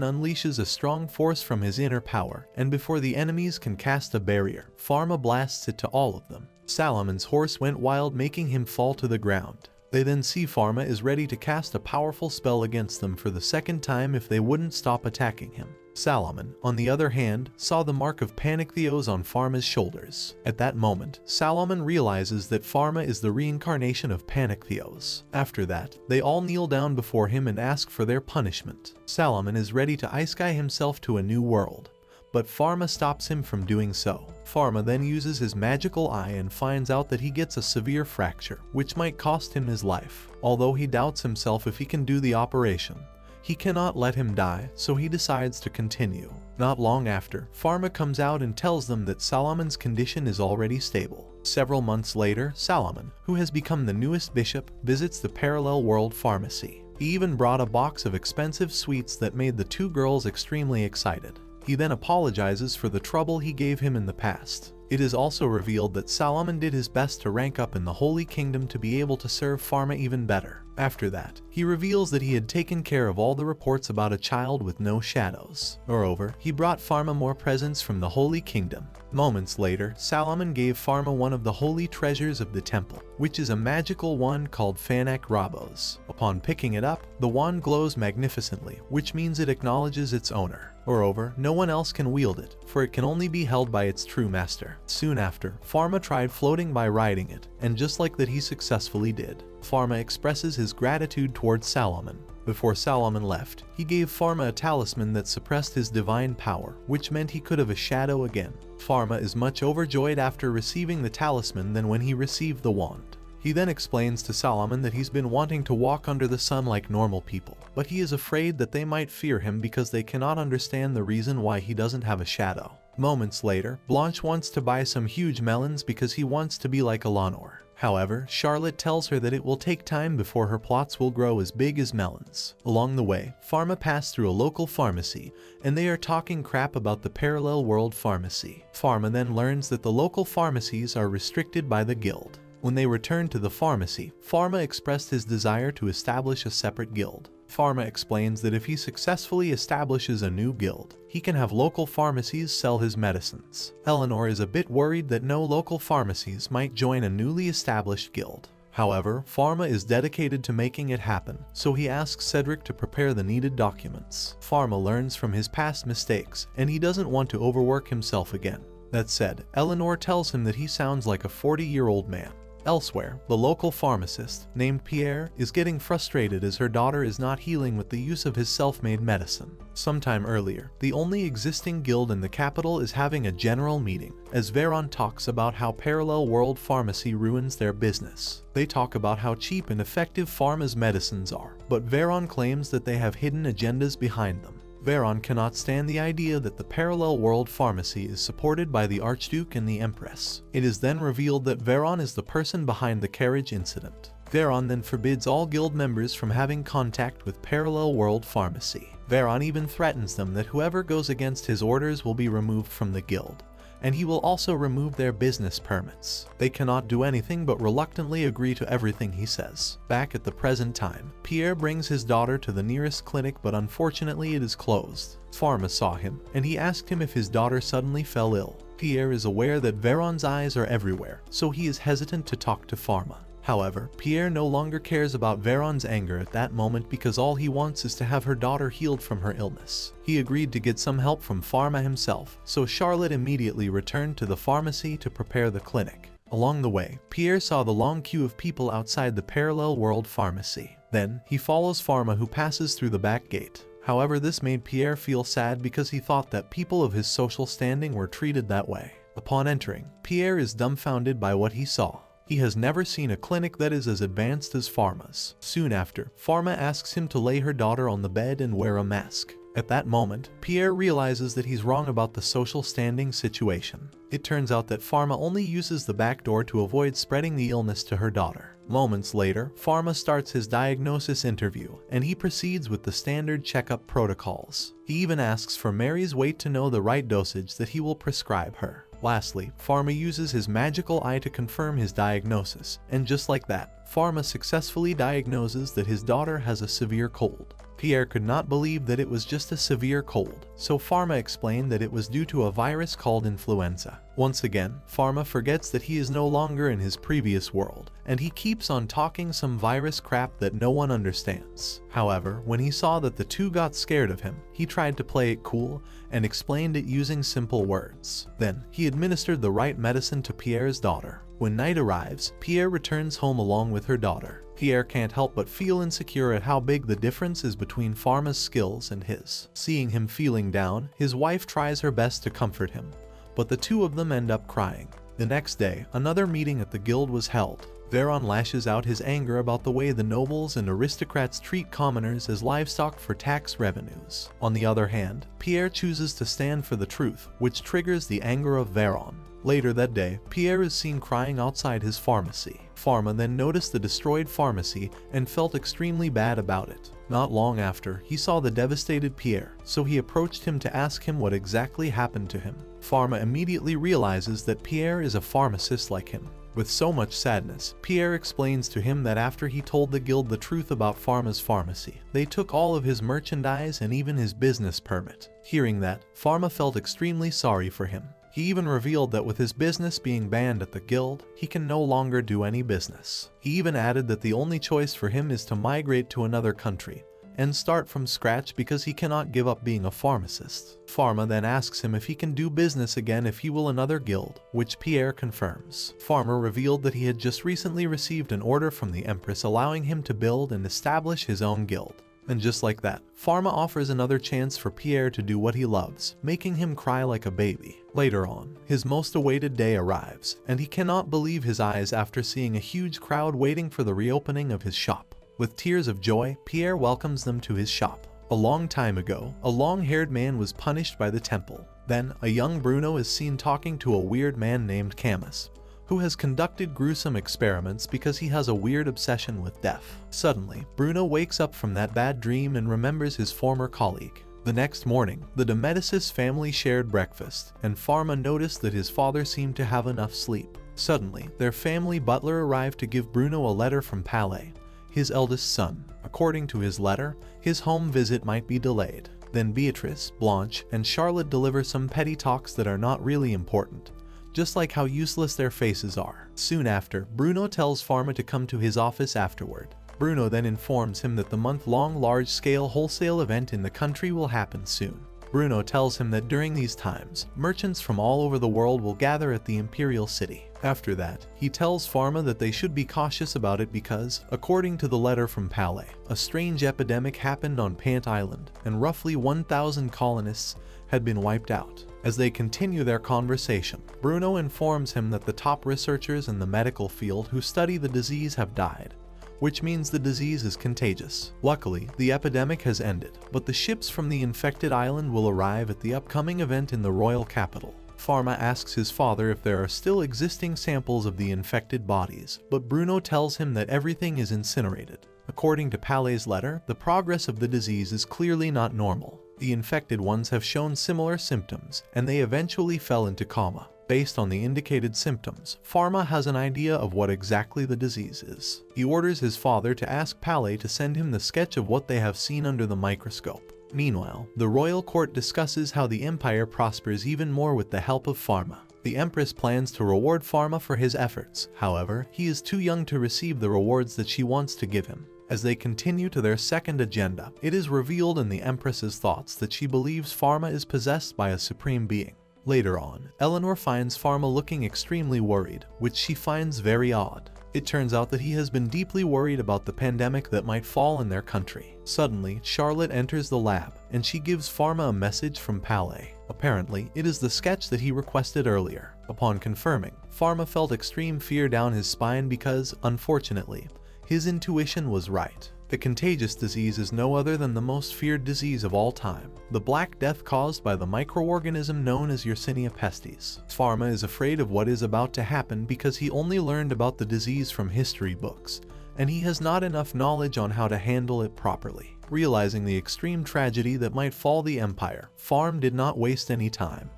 unleashes a strong force from his inner power, and before the enemies can cast a barrier, Pharma blasts it to all of them. Salomon's horse went wild, making him fall to the ground. They then see Pharma is ready to cast a powerful spell against them for the second time if they wouldn't stop attacking him. Salomon, on the other hand, saw the mark of Panictheos on Pharma's shoulders. At that moment, Salomon realizes that Pharma is the reincarnation of Panictheos. After that, they all kneel down before him and ask for their punishment. Salomon is ready to ice-sky himself to a new world, but Pharma stops him from doing so. Pharma then uses his magical eye and finds out that he gets a severe fracture, which might cost him his life. Although he doubts himself if he can do the operation, he cannot let him die, so he decides to continue. Not long after, Pharma comes out and tells them that Salomon's condition is already stable. Several months later, Salomon, who has become the newest bishop, visits the parallel world pharmacy. He even brought a box of expensive sweets that made the two girls extremely excited. He then apologizes for the trouble he gave him in the past. It is also revealed that Salomon did his best to rank up in the Holy Kingdom to be able to serve Pharma even better. After that, he reveals that he had taken care of all the reports about a child with no shadows. Moreover, he brought Pharma more presents from the Holy Kingdom. Moments later, Salomon gave Pharma one of the holy treasures of the temple, which is a magical wand called Phanak Rabos. Upon picking it up, the wand glows magnificently, which means it acknowledges its owner. Moreover, no one else can wield it, for it can only be held by its true master. Soon after, Pharma tried floating by riding it, and just like that he successfully did. Pharma expresses his gratitude towards Salomon. Before Salomon left, he gave Pharma a talisman that suppressed his divine power, which meant he could have a shadow again. Pharma is much overjoyed after receiving the talisman than when he received the wand. He then explains to Salomon that he's been wanting to walk under the sun like normal people, but he is afraid that they might fear him because they cannot understand the reason why he doesn't have a shadow. Moments later, Blanche wants to buy some huge melons because he wants to be like Eleanor. However, Charlotte tells her that it will take time before her plots will grow as big as melons. Along the way, Pharma passed through a local pharmacy, and they are talking crap about the parallel world pharmacy. Pharma then learns that the local pharmacies are restricted by the guild. When they returned to the pharmacy, Pharma expressed his desire to establish a separate guild. Pharma explains that if he successfully establishes a new guild, he can have local pharmacies sell his medicines. Eleanor is a bit worried that no local pharmacies might join a newly established guild. However, Pharma is dedicated to making it happen, so he asks Cedric to prepare the needed documents. Pharma learns from his past mistakes, and he doesn't want to overwork himself again. That said, Eleanor tells him that he sounds like a 40-year-old man. Elsewhere, the local pharmacist, named Pierre, is getting frustrated as her daughter is not healing with the use of his self-made medicine. Sometime earlier, the only existing guild in the capital is having a general meeting, as Veron talks about how parallel world pharmacy ruins their business. They talk about how cheap and effective Pharma's medicines are, but Veron claims that they have hidden agendas behind them. Veron cannot stand the idea that the parallel world pharmacy is supported by the Archduke and the Empress. It is then revealed that Veron is the person behind the carriage incident. Veron then forbids all guild members from having contact with parallel world pharmacy. Veron even threatens them that whoever goes against his orders will be removed from the guild, and he will also remove their business permits. They cannot do anything but reluctantly agree to everything he says. Back at the present time, Pierre brings his daughter to the nearest clinic, but unfortunately it is closed. Pharma saw him, and he asked him if his daughter suddenly fell ill. Pierre is aware that Veron's eyes are everywhere, so he is hesitant to talk to Pharma. However, Pierre no longer cares about Veron's anger at that moment because all he wants is to have her daughter healed from her illness. He agreed to get some help from Pharma himself, so Charlotte immediately returned to the pharmacy to prepare the clinic. Along the way, Pierre saw the long queue of people outside the parallel world pharmacy. Then, he follows Pharma, who passes through the back gate. However, this made Pierre feel sad because he thought that people of his social standing were treated that way. Upon entering, Pierre is dumbfounded by what he saw. He has never seen a clinic that is as advanced as Pharma's. Soon after, Pharma asks him to lay her daughter on the bed and wear a mask. At that moment, Pierre realizes that he's wrong about the social standing situation. It turns out that Pharma only uses the back door to avoid spreading the illness to her daughter. Moments later, Pharma starts his diagnosis interview, and he proceeds with the standard checkup protocols. He even asks for Mary's weight to know the right dosage that he will prescribe her. Lastly, Pharma uses his magical eye to confirm his diagnosis, and just like that, Pharma successfully diagnoses that his daughter has a severe cold. Pierre could not believe that it was just a severe cold, so Pharma explained that it was due to a virus called influenza. Once again, Pharma forgets that he is no longer in his previous world, and he keeps on talking some virus crap that no one understands. However, when he saw that the two got scared of him, he tried to play it cool and explained it using simple words. Then, he administered the right medicine to Pierre's daughter. When night arrives, Pierre returns home along with her daughter. Pierre can't help but feel insecure at how big the difference is between Pharma's skills and his. Seeing him feeling down, his wife tries her best to comfort him, but the two of them end up crying. The next day, another meeting at the guild was held. Veron lashes out his anger about the way the nobles and aristocrats treat commoners as livestock for tax revenues. On the other hand, Pierre chooses to stand for the truth, which triggers the anger of Veron. Later that day, Pierre is seen crying outside his pharmacy. Pharma then noticed the destroyed pharmacy and felt extremely bad about it. Not long after, he saw the devastated Pierre, so he approached him to ask him what exactly happened to him. Pharma immediately realizes that Pierre is a pharmacist like him. With so much sadness, Pierre explains to him that after he told the guild the truth about Pharma's pharmacy, they took all of his merchandise and even his business permit. Hearing that, Pharma felt extremely sorry for him. He even revealed that with his business being banned at the guild, he can no longer do any business. He even added that the only choice for him is to migrate to another country and start from scratch because he cannot give up being a pharmacist. Pharma then asks him if he can do business again if he will another guild, which Pierre confirms. Pharma revealed that he had just recently received an order from the Empress allowing him to build and establish his own guild. And just like that, Pharma offers another chance for Pierre to do what he loves, making him cry like a baby. Later on, his most awaited day arrives, and he cannot believe his eyes after seeing a huge crowd waiting for the reopening of his shop. With tears of joy, Pierre welcomes them to his shop. A long time ago, a long-haired man was punished by the temple. Then, a young Bruno is seen talking to a weird man named Camus, who has conducted gruesome experiments because he has a weird obsession with death. Suddenly, Bruno wakes up from that bad dream and remembers his former colleague. The next morning, the de Medicis family shared breakfast, and Pharma noticed that his father seemed to have enough sleep. Suddenly, their family butler arrived to give Bruno a letter from Palais, his eldest son. According to his letter, his home visit might be delayed. Then Beatrice, Blanche, and Charlotte deliver some petty talks that are not really important, just like how useless their faces are. Soon after, Bruno tells Pharma to come to his office afterward. Bruno then informs him that the month-long large-scale wholesale event in the country will happen soon. Bruno tells him that during these times, merchants from all over the world will gather at the Imperial City. After that, he tells Pharma that they should be cautious about it because, according to the letter from Palais, a strange epidemic happened on Pant Island, and roughly 1,000 colonists had been wiped out. As they continue their conversation, Bruno informs him that the top researchers in the medical field who study the disease have died, which means the disease is contagious. Luckily, the epidemic has ended, but the ships from the infected island will arrive at the upcoming event in the royal capital. Pharma asks his father if there are still existing samples of the infected bodies, but Bruno tells him that everything is incinerated. According to Palais's letter, the progress of the disease is clearly not normal. The infected ones have shown similar symptoms, and they eventually fell into coma. Based on the indicated symptoms, Pharma has an idea of what exactly the disease is. He orders his father to ask Palais to send him the sketch of what they have seen under the microscope. Meanwhile, the royal court discusses how the empire prospers even more with the help of Pharma. The Empress plans to reward Pharma for his efforts. However, he is too young to receive the rewards that she wants to give him. As they continue to their second agenda, it is revealed in the Empress's thoughts that she believes Pharma is possessed by a supreme being. Later on, Eleanor finds Pharma looking extremely worried, which she finds very odd. It turns out that he has been deeply worried about the pandemic that might fall in their country. Suddenly, Charlotte enters the lab, and she gives Pharma a message from Palais. Apparently, it is the sketch that he requested earlier. Upon confirming, Pharma felt extreme fear down his spine because, unfortunately, his intuition was right. The contagious disease is no other than the most feared disease of all time, the Black Death caused by the microorganism known as Yersinia pestis. Pharma is afraid of what is about to happen because he only learned about the disease from history books, and he has not enough knowledge on how to handle it properly. Realizing the extreme tragedy that might fall the Empire, Pharma did not waste any time,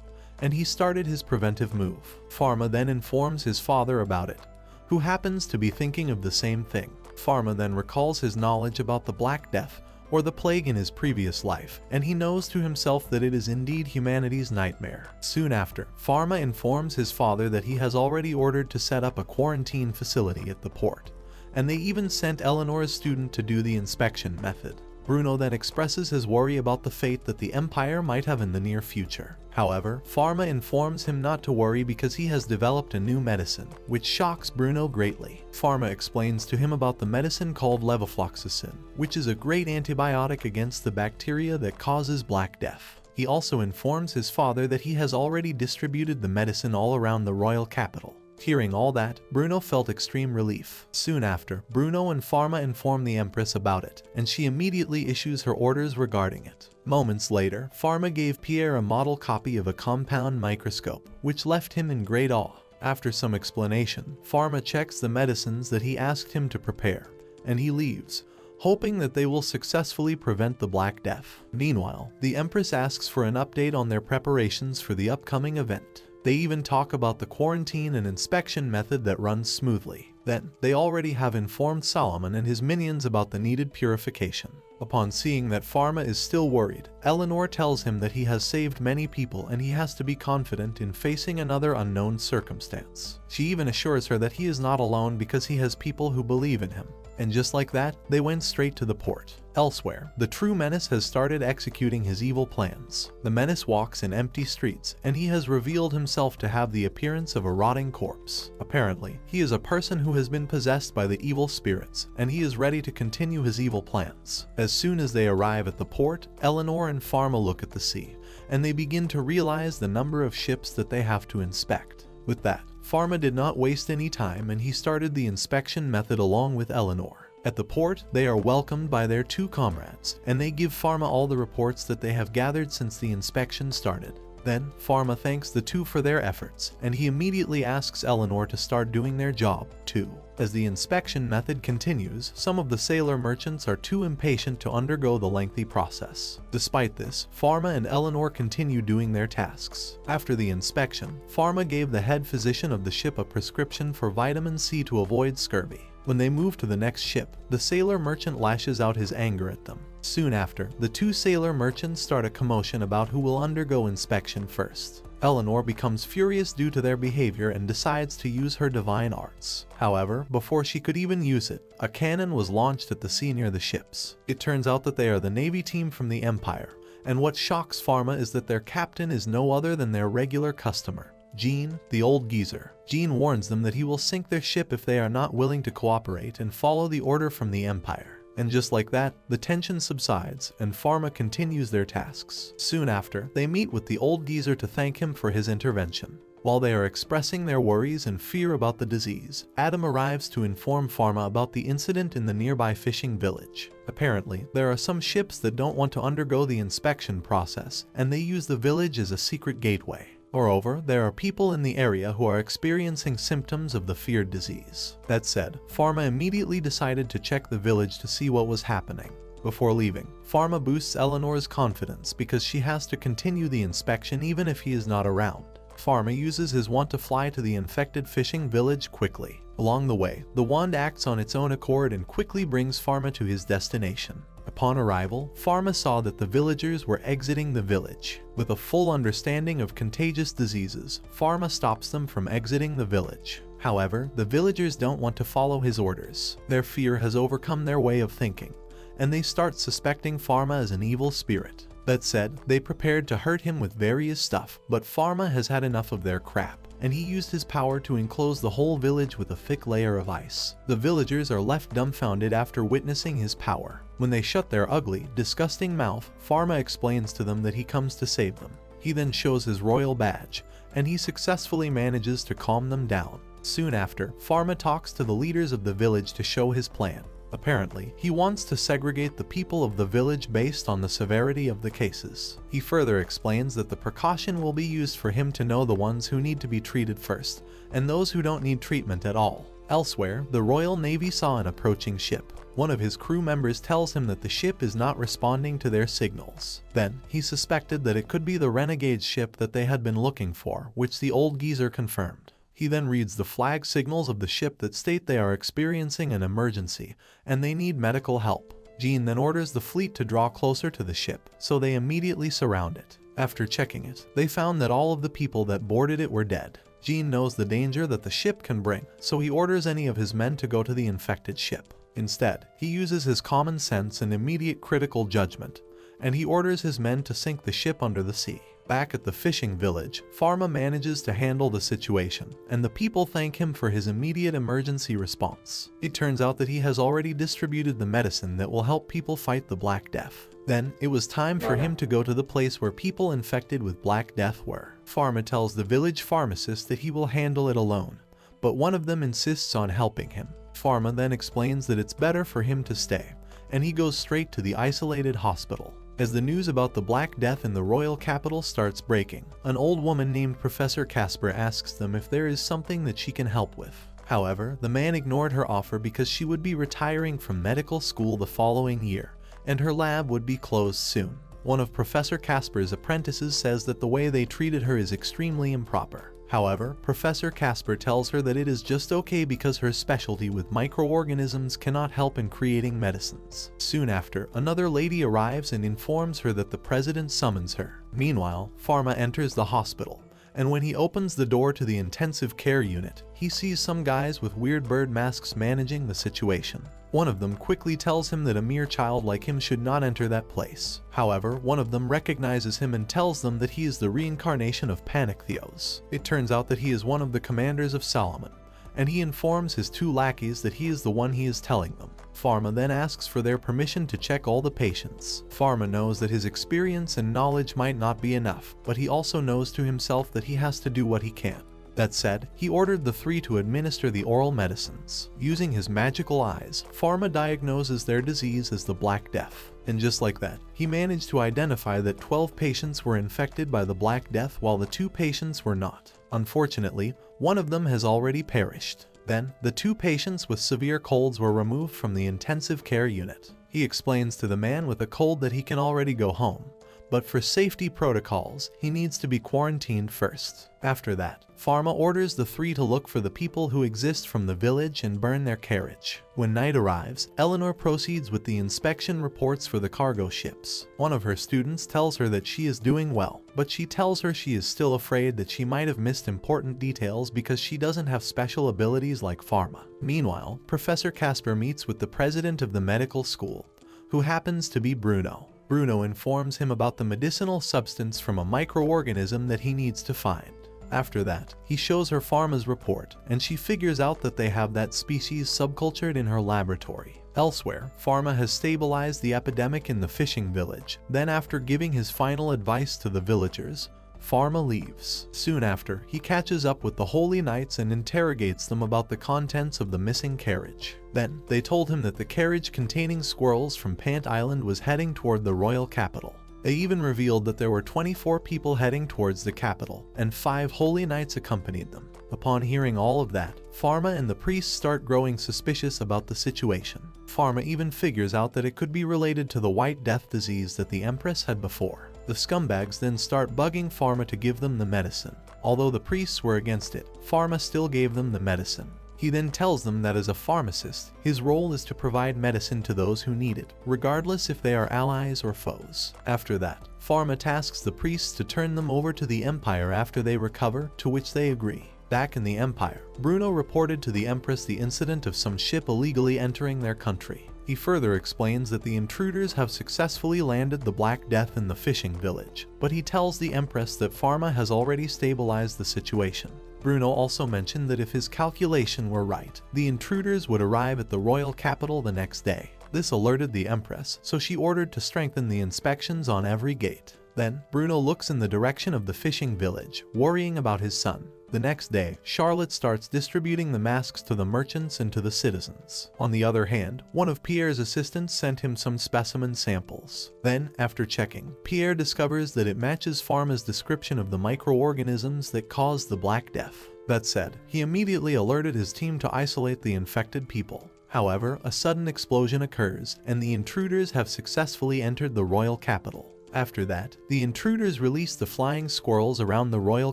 and he started his preventive move. Pharma then informs his father about it, who happens to be thinking of the same thing. Pharma then recalls his knowledge about the Black Death, or the plague in his previous life, and he knows to himself that it is indeed humanity's nightmare. Soon after, Pharma informs his father that he has already ordered to set up a quarantine facility at the port, and they even sent Eleanor's student to do the inspection method. Bruno then expresses his worry about the fate that the Empire might have in the near future. However, Pharma informs him not to worry because he has developed a new medicine, which shocks Bruno greatly. Pharma explains to him about the medicine called levofloxacin, which is a great antibiotic against the bacteria that causes Black Death. He also informs his father that he has already distributed the medicine all around the royal capital. Hearing all that, Bruno felt extreme relief. Soon after, Bruno and Pharma inform the Empress about it, and she immediately issues her orders regarding it. Moments later, Pharma gave Pierre a model copy of a compound microscope, which left him in great awe. After some explanation, Pharma checks the medicines that he asked him to prepare, and he leaves, hoping that they will successfully prevent the Black Death. Meanwhile, the Empress asks for an update on their preparations for the upcoming event. They even talk about the quarantine and inspection method that runs smoothly. Then, they already have informed Solomon and his minions about the needed purification. Upon seeing that Pharma is still worried, Eleanor tells him that he has saved many people and he has to be confident in facing another unknown circumstance. She even assures her that he is not alone because he has people who believe in him. And just like that, they went straight to the port. Elsewhere, the true menace has started executing his evil plans. The menace walks in empty streets, and he has revealed himself to have the appearance of a rotting corpse. Apparently, he is a person who has been possessed by the evil spirits, and he is ready to continue his evil plans. As soon as they arrive at the port, Eleanor and Pharma look at the sea, and they begin to realize the number of ships that they have to inspect. With that, Pharma did not waste any time and he started the inspection method along with Eleanor. At the port, they are welcomed by their two comrades, and they give Pharma all the reports that they have gathered since the inspection started. Then, Pharma thanks the two for their efforts, and he immediately asks Eleanor to start doing their job, too. As the inspection method continues, some of the sailor merchants are too impatient to undergo the lengthy process. Despite this, Pharma and Eleanor continue doing their tasks. After the inspection, Pharma gave the head physician of the ship a prescription for vitamin C to avoid scurvy. When they move to the next ship, the sailor merchant lashes out his anger at them. Soon after, the two sailor merchants start a commotion about who will undergo inspection first. Eleanor becomes furious due to their behavior and decides to use her divine arts. However, before she could even use it, a cannon was launched at the sea near the ships. It turns out that they are the Navy team from the Empire, and what shocks Pharma is that their captain is no other than their regular customer, Gene, the old geezer. Gene warns them that he will sink their ship if they are not willing to cooperate and follow the order from the Empire. And just like that, the tension subsides and Pharma continues their tasks. Soon after, they meet with the old geezer to thank him for his intervention. While they are expressing their worries and fear about the disease, Adam arrives to inform Pharma about the incident in the nearby fishing village. Apparently, there are some ships that don't want to undergo the inspection process, and they use the village as a secret gateway. Moreover, there are people in the area who are experiencing symptoms of the feared disease. That said, Pharma immediately decided to check the village to see what was happening. Before leaving, Pharma boosts Eleanor's confidence because she has to continue the inspection even if he is not around. Pharma uses his wand to fly to the infected fishing village quickly. Along the way, the wand acts on its own accord and quickly brings Pharma to his destination. Upon arrival, Pharma saw that the villagers were exiting the village. With a full understanding of contagious diseases, Pharma stops them from exiting the village. However, the villagers don't want to follow his orders. Their fear has overcome their way of thinking, and they start suspecting Pharma as an evil spirit. That said, they prepared to hurt him with various stuff, but Pharma has had enough of their crap, and he used his power to enclose the whole village with a thick layer of ice. The villagers are left dumbfounded after witnessing his power. When they shut their ugly, disgusting mouth, Pharma explains to them that he comes to save them. He then shows his royal badge, and he successfully manages to calm them down. Soon after, Pharma talks to the leaders of the village to show his plan. Apparently, he wants to segregate the people of the village based on the severity of the cases. He further explains that the precaution will be used for him to know the ones who need to be treated first, and those who don't need treatment at all. Elsewhere, the Royal Navy saw an approaching ship. One of his crew members tells him that the ship is not responding to their signals. Then, he suspected that it could be the renegade ship that they had been looking for, which the old geezer confirmed. He then reads the flag signals of the ship that state they are experiencing an emergency, and they need medical help. Jean then orders the fleet to draw closer to the ship, so they immediately surround it. After checking it, they found that all of the people that boarded it were dead. Jean knows the danger that the ship can bring, so he orders any of his men to go to the infected ship. Instead, he uses his common sense and immediate critical judgment, and he orders his men to sink the ship under the sea. Back at the fishing village, Pharma manages to handle the situation, and the people thank him for his immediate emergency response. It turns out that he has already distributed the medicine that will help people fight the Black Death. Then, it was time for him to go to the place where people infected with Black Death were. Pharma tells the village pharmacist that he will handle it alone, but one of them insists on helping him. Pharma then explains that it's better for him to stay, and he goes straight to the isolated hospital. As the news about the Black Death in the royal capital starts breaking, an old woman named Professor Casper asks them if there is something that she can help with. However, the man ignored her offer because she would be retiring from medical school the following year, and her lab would be closed soon. One of Professor Casper's apprentices says that the way they treated her is extremely improper. However, Professor Casper tells her that it is just okay because her specialty with microorganisms cannot help in creating medicines. Soon after, another lady arrives and informs her that the president summons her. Meanwhile, Pharma enters the hospital, and when he opens the door to the intensive care unit, he sees some guys with weird bird masks managing the situation. One of them quickly tells him that a mere child like him should not enter that place. However, one of them recognizes him and tells them that he is the reincarnation of Panictheos. It turns out that he is one of the commanders of Solomon, and he informs his two lackeys that he is the one he is telling them. Pharma then asks for their permission to check all the patients. Pharma knows that his experience and knowledge might not be enough, but he also knows to himself that he has to do what he can. That said, he ordered the three to administer the oral medicines. Using his magical eyes, Pharma diagnoses their disease as the Black Death. And just like that, he managed to identify that 12 patients were infected by the Black Death while the 2 patients were not. Unfortunately, one of them has already perished. Then, the 2 patients with severe colds were removed from the intensive care unit. He explains to the man with a cold that he can already go home, but for safety protocols, he needs to be quarantined first. After that, Pharma orders the 3 to look for the people who exist from the village and burn their carriage. When night arrives, Eleanor proceeds with the inspection reports for the cargo ships. One of her students tells her that she is doing well, but she tells her she is still afraid that she might have missed important details because she doesn't have special abilities like Pharma. Meanwhile, Professor Casper meets with the president of the medical school, who happens to be Bruno. Bruno informs him about the medicinal substance from a microorganism that he needs to find. After that, he shows her Pharma's report, and she figures out that they have that species subcultured in her laboratory. Elsewhere, Pharma has stabilized the epidemic in the fishing village. Then after giving his final advice to the villagers, Pharma leaves. Soon after, he catches up with the Holy Knights and interrogates them about the contents of the missing carriage. Then, they told him that the carriage containing squirrels from Pant Island was heading toward the royal capital. They even revealed that there were 24 people heading towards the capital, and 5 Holy Knights accompanied them. Upon hearing all of that, Pharma and the priests start growing suspicious about the situation. Pharma even figures out that it could be related to the White Death disease that the Empress had before. The scumbags then start bugging Pharma to give them the medicine. Although the priests were against it, Pharma still gave them the medicine. He then tells them that as a pharmacist, his role is to provide medicine to those who need it, regardless if they are allies or foes. After that, Pharma tasks the priests to turn them over to the Empire after they recover, to which they agree. Back in the Empire, Bruno reported to the Empress the incident of some ship illegally entering their country. He further explains that the intruders have successfully landed the Black Death in the fishing village, but he tells the Empress that Pharma has already stabilized the situation. Bruno also mentioned that if his calculation were right, the intruders would arrive at the royal capital the next day. This alerted the Empress, so she ordered to strengthen the inspections on every gate. Then, Bruno looks in the direction of the fishing village, worrying about his son. The next day, Charlotte starts distributing the masks to the merchants and to the citizens. On the other hand, one of Pierre's assistants sent him some specimen samples. Then, after checking, Pierre discovers that it matches Pharma's description of the microorganisms that cause the Black Death. That said, he immediately alerted his team to isolate the infected people. However, a sudden explosion occurs, and the intruders have successfully entered the royal capital. After that, the intruders release the flying squirrels around the royal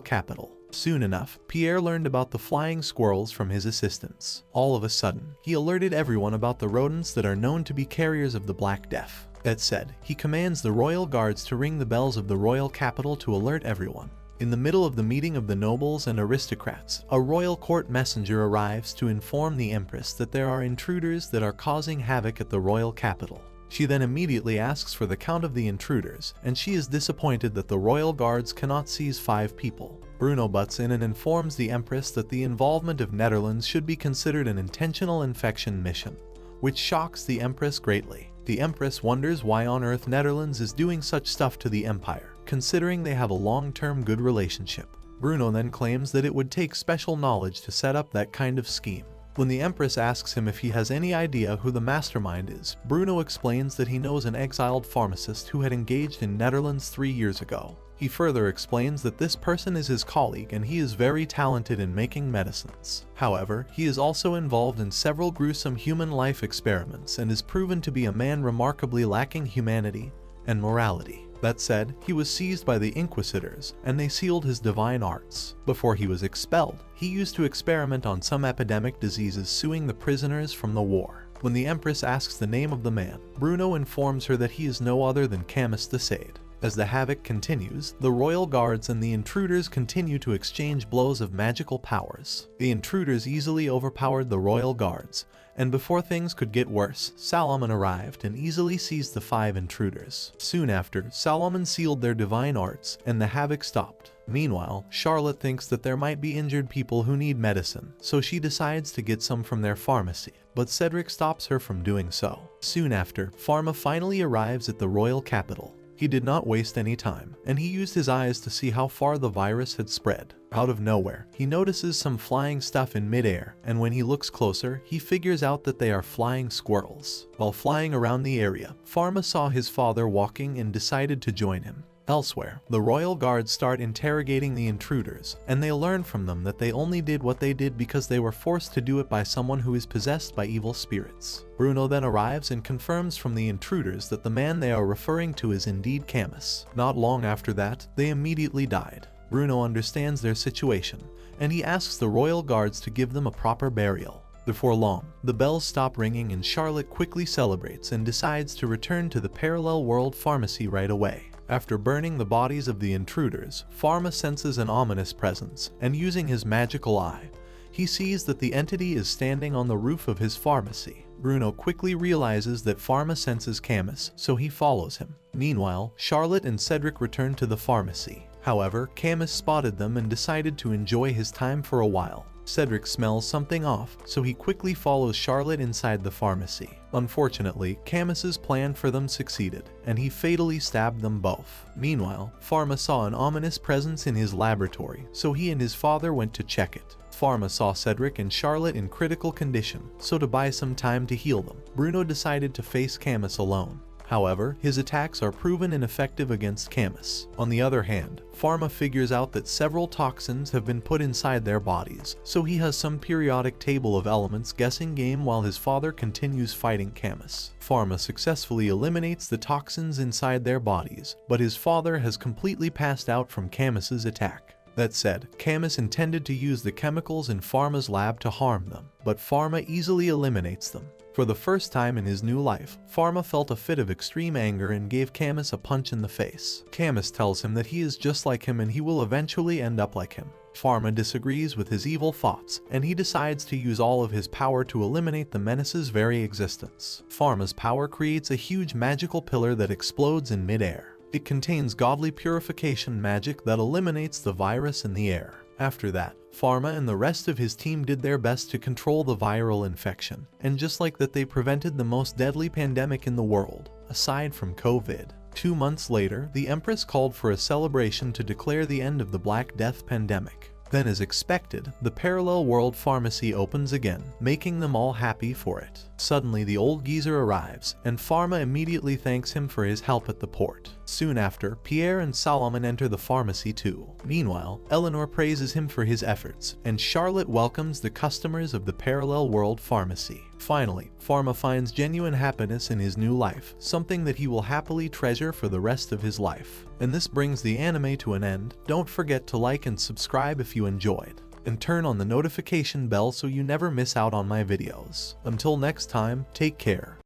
capital. Soon enough, Pierre learned about the flying squirrels from his assistants. All of a sudden, he alerted everyone about the rodents that are known to be carriers of the Black Death. That said, he commands the royal guards to ring the bells of the royal capital to alert everyone. In the middle of the meeting of the nobles and aristocrats, a royal court messenger arrives to inform the empress that there are intruders that are causing havoc at the royal capital. She then immediately asks for the count of the intruders, and she is disappointed that the royal guards cannot seize 5 people. Bruno butts in and informs the empress that the involvement of Netherlands should be considered an intentional infection mission, which shocks the empress greatly. The empress wonders why on earth Netherlands is doing such stuff to the empire, considering they have a long-term good relationship. Bruno then claims that it would take special knowledge to set up that kind of scheme. When the empress asks him if he has any idea who the mastermind is, Bruno explains that he knows an exiled pharmacist who had engaged in Netherlands 3 years ago. He further explains that this person is his colleague and he is very talented in making medicines. However, he is also involved in several gruesome human life experiments and is proven to be a man remarkably lacking humanity and morality. That said, he was seized by the inquisitors, and they sealed his divine arts. Before he was expelled, he used to experiment on some epidemic diseases, suing the prisoners from the war. When the empress asks the name of the man, Bruno informs her that he is no other than Camus the Sade. As the havoc continues, the royal guards and the intruders continue to exchange blows of magical powers. The intruders easily overpowered the royal guards, and before things could get worse, Salomon arrived and easily seized the 5 intruders. Soon after, Salomon sealed their divine arts, and the havoc stopped. Meanwhile, Charlotte thinks that there might be injured people who need medicine, so she decides to get some from their pharmacy, but Cedric stops her from doing so. Soon after, Pharma finally arrives at the royal capital. He did not waste any time, and he used his eyes to see how far the virus had spread. Out of nowhere, he notices some flying stuff in midair, and when he looks closer, he figures out that they are flying squirrels. While flying around the area, Pharma saw his father walking and decided to join him. Elsewhere, the royal guards start interrogating the intruders, and they learn from them that they only did what they did because they were forced to do it by someone who is possessed by evil spirits. Bruno then arrives and confirms from the intruders that the man they are referring to is indeed Camus. Not long after that, they immediately died. Bruno understands their situation, and he asks the royal guards to give them a proper burial. Before long, the bells stop ringing and Charlotte quickly celebrates and decides to return to the parallel world pharmacy right away. After burning the bodies of the intruders, Pharma senses an ominous presence, and using his magical eye, he sees that the entity is standing on the roof of his pharmacy. Bruno quickly realizes that Pharma senses Camus, so he follows him. Meanwhile, Charlotte and Cedric return to the pharmacy. However, Camus spotted them and decided to enjoy his time for a while. Cedric smells something off, so he quickly follows Charlotte inside the pharmacy. Unfortunately, Camus's plan for them succeeded, and he fatally stabbed them both. Meanwhile, Pharma saw an ominous presence in his laboratory, so he and his father went to check it. Pharma saw Cedric and Charlotte in critical condition, so to buy some time to heal them, Bruno decided to face Camus alone. However, his attacks are proven ineffective against Camus. On the other hand, Pharma figures out that several toxins have been put inside their bodies, so he has some periodic table of elements guessing game while his father continues fighting Camus. Pharma successfully eliminates the toxins inside their bodies, but his father has completely passed out from Camus's attack. That said, Camus intended to use the chemicals in Pharma's lab to harm them, but Pharma easily eliminates them. For the first time in his new life, Pharma felt a fit of extreme anger and gave Camus a punch in the face. Camus tells him that he is just like him and he will eventually end up like him. Pharma disagrees with his evil thoughts, and he decides to use all of his power to eliminate the menace's very existence. Pharma's power creates a huge magical pillar that explodes in midair. It contains godly purification magic that eliminates the virus in the air. After that, Pharma and the rest of his team did their best to control the viral infection, and just like that they prevented the most deadly pandemic in the world, aside from COVID. 2 months later, the Empress called for a celebration to declare the end of the Black Death pandemic. Then, as expected, the parallel world pharmacy opens again, making them all happy for it. Suddenly, the old geezer arrives, and Pharma immediately thanks him for his help at the port. Soon after, Pierre and Solomon enter the pharmacy too. Meanwhile, Eleanor praises him for his efforts, and Charlotte welcomes the customers of the parallel world pharmacy. Finally, Pharma finds genuine happiness in his new life, something that he will happily treasure for the rest of his life. And this brings the anime to an end. Don't forget to like and subscribe if you enjoyed, and turn on the notification bell so you never miss out on my videos. Until next time, take care.